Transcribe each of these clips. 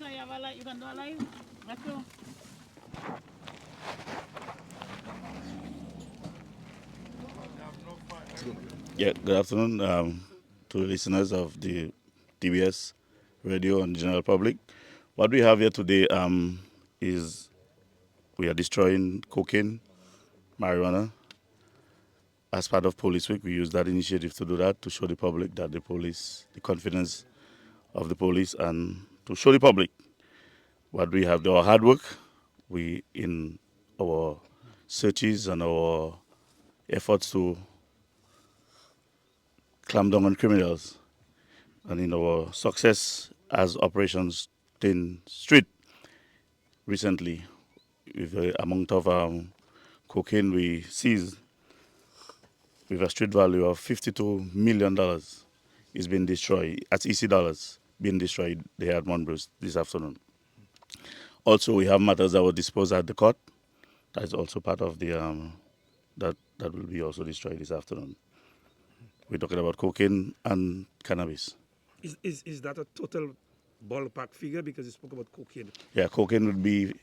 you have a light, you can do a live. Let's go. Yeah, good afternoon to the listeners of the TBS radio and general public. What we have here today is we are destroying cocaine, marijuana. As part of Police Week, we use that initiative to do that, to show the public that the confidence of the police, and to show the public what we have, our hard work, we in our searches and our efforts to clamp down on criminals, and in our success as Operations 10 Street recently, with the amount of cocaine we seized with a street value of $52 million is being destroyed. That's EC dollars being destroyed there at Monbrose this afternoon. Also, we have matters that were disposed at the court. That is also part of the that will be also destroyed this afternoon. We're talking about cocaine and cannabis. Is that a total ballpark figure, because you spoke about cocaine? Yeah, cocaine would be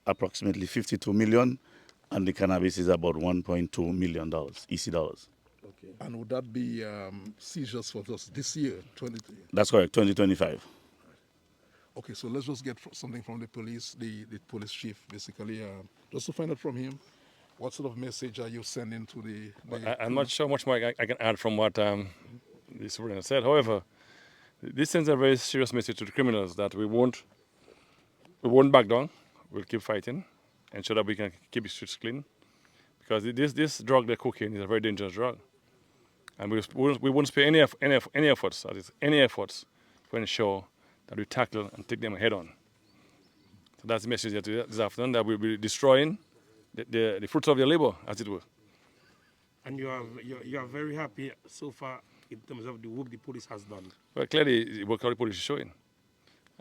approximately 52 million, and the cannabis is about $1.2 million EC dollars. Okay. And would that be seizures for just this year, 20? That's correct, 2025. Okay, so let's just get something from the police, the police chief, basically, just to find out from him, what sort of message are you sending to I'm not sure much more I can add from what the superintendent said. However, this sends a very serious message to the criminals that we won't back down. We'll keep fighting, ensure that we can keep the streets clean. Because this drug, the cocaine, is a very dangerous drug. And we won't spare any efforts to ensure that we tackle and take them head on. So that's the message this afternoon, that we'll be destroying the fruits of their labor, as it were. And you are very happy so far in terms of the work the police has done. Well, clearly, the work the police is showing.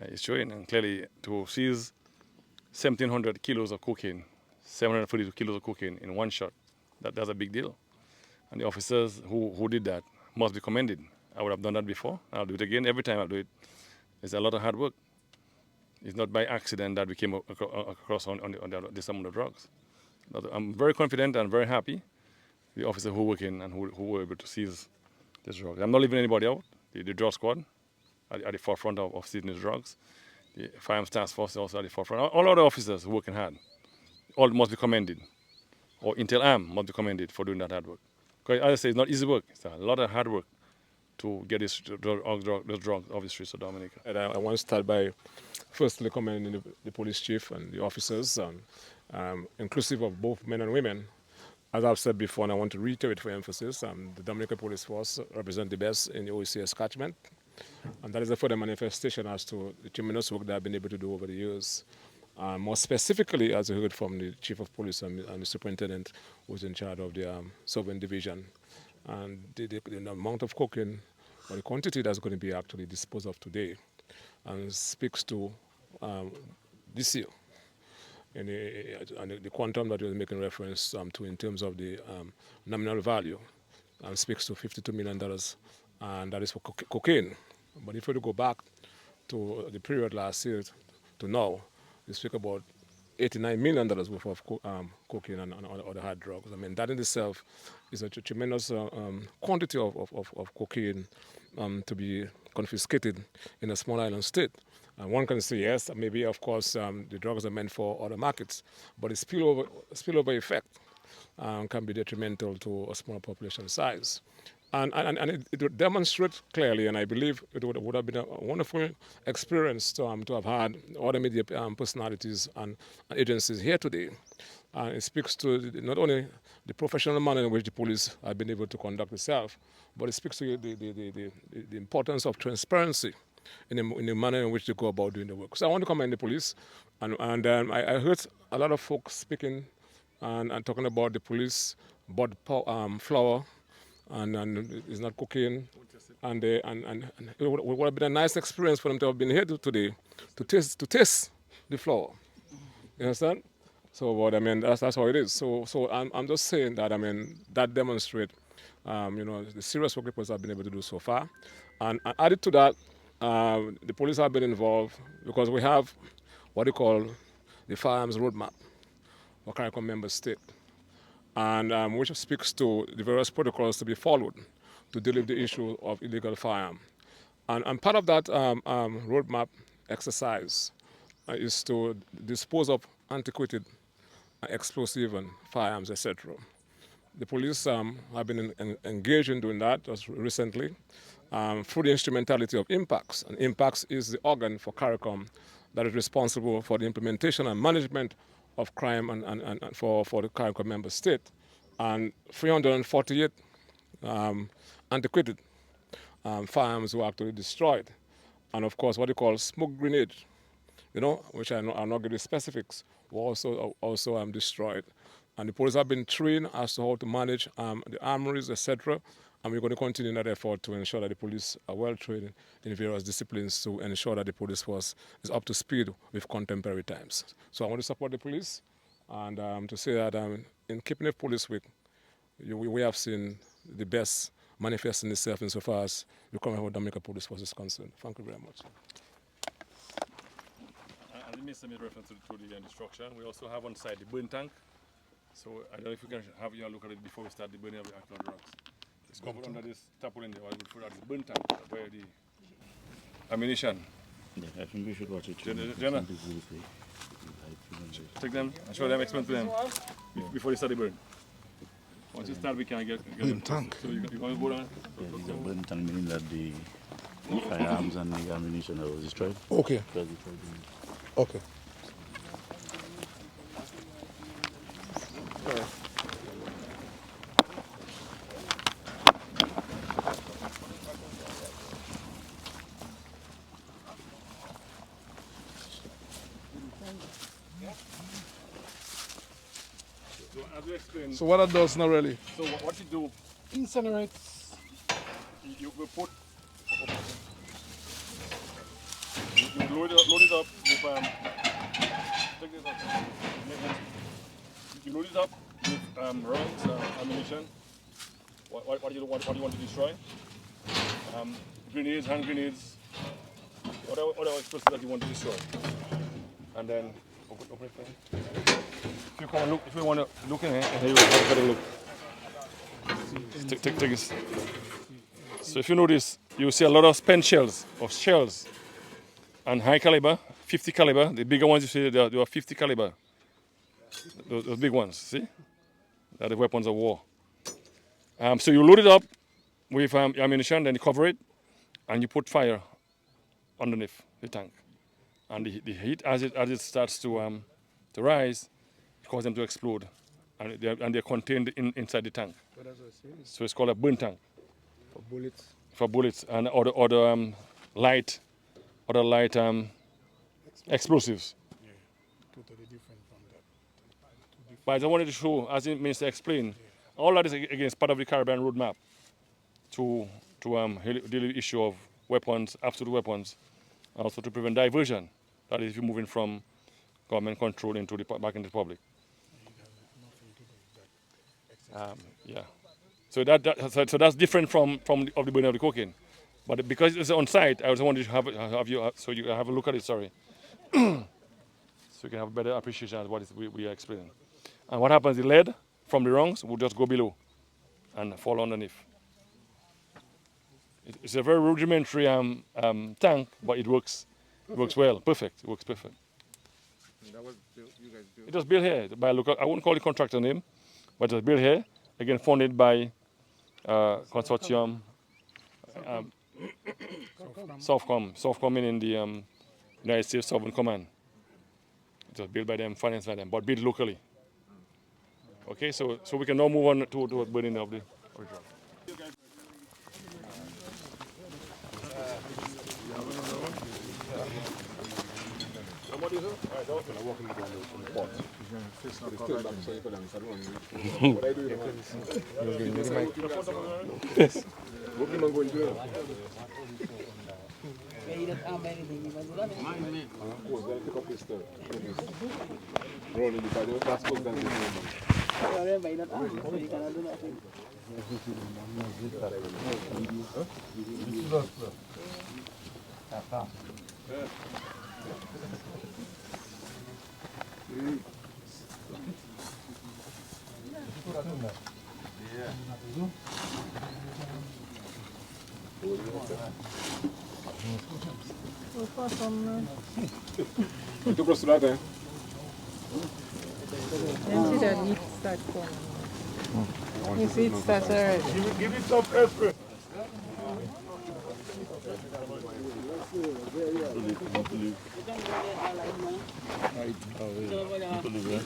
It's showing, and clearly, to seize 1,700 kilos of cocaine, 742 kilos of cocaine in one shot, that's a big deal. And the officers who did that must be commended. I would have done that before. I'll do it again. Every time I do it, it's a lot of hard work. It's not by accident that we came across on this amount of drugs. But I'm very confident and very happy the officers who work in and who were able to seize this drug. I'm not leaving anybody out. The drug squad at the forefront of seizing these drugs. The Firearms Task Force is also at the forefront. All other officers who working hard, all must be commended. Or Intel Arm must be commended for doing that hard work. Because as I say, it's not easy work. It's a lot of hard work to get those drugs off the streets of Dominica. And I want to start by firstly commending the police chief and the officers, inclusive of both men and women. As I've said before, and I want to reiterate for emphasis, the Dominica Police Force represents the best in the OECS catchment. And that is a further manifestation as to the tremendous work that I've been able to do over the years. More specifically, as you heard from the chief of police and the superintendent who was in charge of the Southern Division. And the amount of cocaine, or the quantity that's going to be actually disposed of today, and speaks to this year. And the quantum that you're making reference to in terms of the nominal value speaks to $52 million, and that is for cocaine. But if you go back to the period last year to now, we speak about $89 million worth of cocaine and other hard drugs. I mean, that in itself is a tremendous quantity of cocaine to be confiscated in a small island state. And one can say, yes, maybe, of course, the drugs are meant for other markets, but the spillover effect can be detrimental to a small population size. And it demonstrates clearly, and I believe it would have been a wonderful experience to have had all the media personalities and agencies here today. And it speaks to not only the professional manner in which the police have been able to conduct itself, but it speaks to the importance of transparency in the manner in which they go about doing the work. So I want to commend the police, and I heard a lot of folks speaking and talking about the police bought flour, and it's not cocaine, and it would have been a nice experience for them to have been here today to taste the flour. You understand? So, but I mean, that's how it is. So I'm just saying that, I mean, that demonstrates the serious work the police have been able to do so far. And added to that, the police have been involved because we have what they call the firearms roadmap for CARICOM member state, and which speaks to the various protocols to be followed to deal with the issue of illegal firearm. And part of that roadmap exercise is to dispose of antiquated explosive and firearms, etc. The police have been engaged in doing that just recently through the instrumentality of IMPACTS. And IMPACTS is the organ for CARICOM that is responsible for the implementation and management of crime and for the CARICOM member state. And 348 antiquated firearms were actually destroyed. And of course, what they call smoke grenades, which I'll not give the specifics, were also destroyed. And the police have been trained as to how to manage the armories, etc. And we're going to continue that effort to ensure that the police are well trained in various disciplines to ensure that the police force is up to speed with contemporary times. So I want to support the police and to say that in keeping the police week, we have seen the best manifesting itself insofar as the coming of Dominica Police Force is concerned. Thank you very much. And the minister made reference to the destruction. We also have on site the burn tank. So I don't know if we can have you look at it before we start the burning of the actual rocks. It's covered under this tarpaulin there. That's the burn tank where the ammunition. Yeah, I think we should watch it. Jenna, take them and show them, explain to them before they start the burn. Once you start, we can get Burn tank. So you want to go down? Yeah, it's a burn tank, meaning that the firearms and the ammunition was destroyed. Okay. Okay. So as we explained, So what that does now really? so what you do, Incinerates. you will put, you load it up with, take this up. You load it up with rounds, ammunition. What do you want to destroy? Grenades, hand grenades, whatever explosives that you want to destroy. And then open it for me. If you come and look, if you want to look in here, and here you have a look. Take this. So if you notice, you see a lot of spent shells, and high caliber, 50 caliber. The bigger ones you see, they are 50 caliber. Those big ones, see? They're the weapons of war. So you load it up with ammunition, then you cover it, and you put fire underneath the tank. And the heat, as it starts to rise, causes them to explode, and they're contained inside the tank. So it's called a burn tank. For bullets. For bullets and other light explosives. Yeah, totally different from that. But I just wanted to show, as the minister explained, all that is against part of the Caribbean roadmap to deal with the issue of weapons, absolute weapons, and also to prevent diversion. That is, if you're moving from government control into back into the public. Yeah. So that's different from the burning of the cocaine. But because it's on site, I also wanted to have you so you can have a look at it. Sorry, so you can have a better appreciation of what we are explaining. And what happens? The lead from the rungs will just go below and fall underneath. It's a very rudimentary tank, but it works. It works well. Perfect. It works perfect. And that was built, you guys built? It was built here by I wouldn't call the contractor name, but it was built here. Again, funded by consortium. Softcom in the United States Sovereign Command. It was built by them, financed by them, but built locally. Okay, so we can now move on to burning of the original. You too close to that, eh? Then see that heat start coming. You see it starts already. Give it some effort.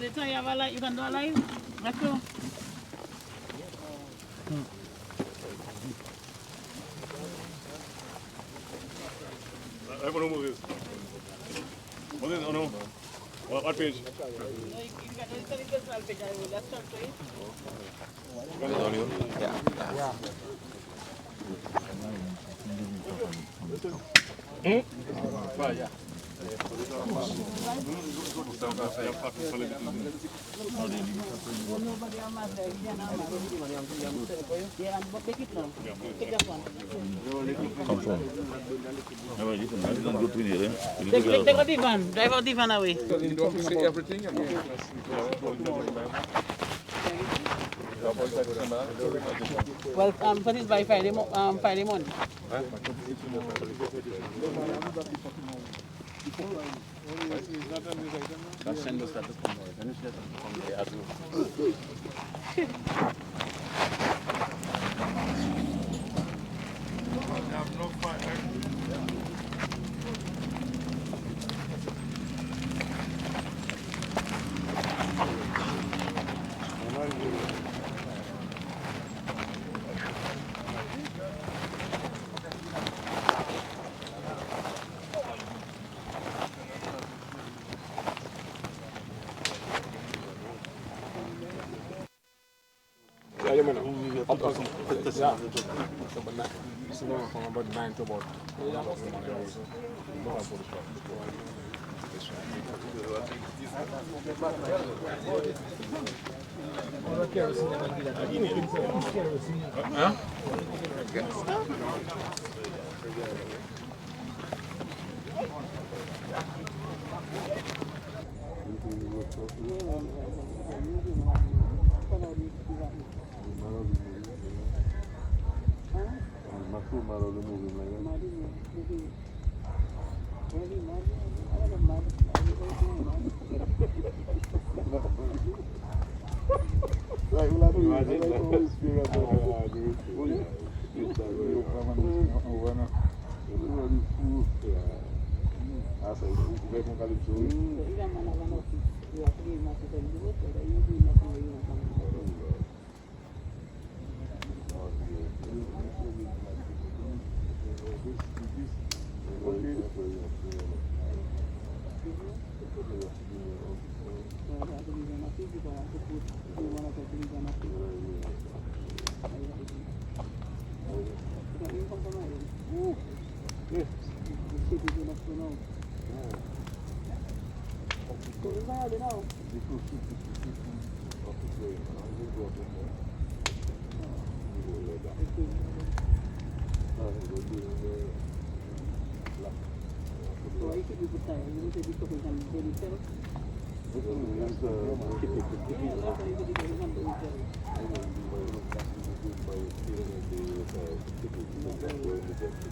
Next time you have a light, you can do a live. Let's go. Everyone move this. What is, oh no. What page? You can do the personal page. I will just talk to it. Nobody am at the yeah, and but take it now. Take that one. Come from. No, you don't go to here. Take out the van. Drive out the van away. Everything. Well, put it by Friday morning. Send us that from the as Yeah, you know. Yeah. So from about 9 to about 1 hours.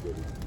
Thank you.